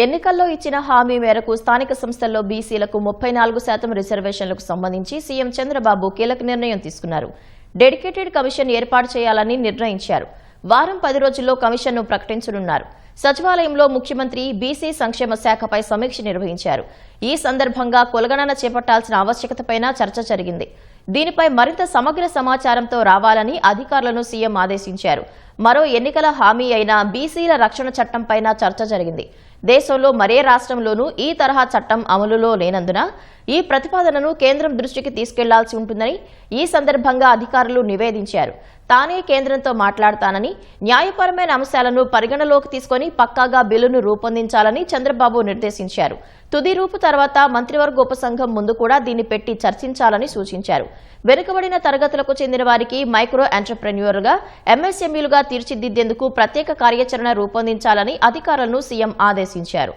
ఎన్నికల్లో ఇచ్చిన హామీ మేరకు స్థానిక సంస్థల్లో బీసీలకు 34% రిజర్వేషన్లకు సంబంధించి సీఎం చంద్రబాబు కీలక నిర్ణయం తీసుకున్నారు. డెడికేటెడ్ కమిషన్ ఏర్పాటు చేయాలని నిర్ణయించారు. వారం 10 రోజుల్లో కమిషన్ను ప్రకటించనున్నారు. సచివాలయంలో ముఖ్యమంత్రి బీసీ సంక్షేమ శాఖపై సమీక్ష నిర్వహించారు. ఈ సందర్భంగా కులగణన చేపట్టాల్సిన ఆవశ్యకతపై చర్చ జరిగింది. దీనిపై మరింత సమగ్ర సమాచారంతో రావాలని అధికారులను సీఎం ఆదేశించారు. మరో ఎన్నికల హామీ అయిన బీసీల రక్షణ చట్టంపై చర్చ జరిగింది. దేశంలో మరే రాష్ట్రంలోనూ ఈ తరహా చట్టం అమలులో లేనందున ఈ ప్రతిపాదనను కేంద్రం దృష్టికి తీసుకెళ్లాల్సి ఉంటుందని ఈ సందర్భంగా అధికారులు నివేదించారు. తానే కేంద్రంతో మాట్లాడతానని, న్యాయపరమైన అంశాలను పరిగణలోకి తీసుకుని పక్కాగా బిల్లును రూపొందించాలని చంద్రబాబు నిర్దేశించారు. తుది రూపు తర్వాత మంత్రివర్గ ఉపసంఘం ముందు కూడా దీన్ని పెట్టి చర్చించాలని సూచించారు. వెనుకబడిన తరగతులకు చెందిన వారికి మైక్రో ఎంటర్ప్రెన్యూర్గా, ఎంఎస్ఎంఈలుగా తీర్చిదిద్దేందుకు ప్రత్యేక కార్యాచరణ రూపొందించాలని అధికారులను సీఎం ఆదేశించారు.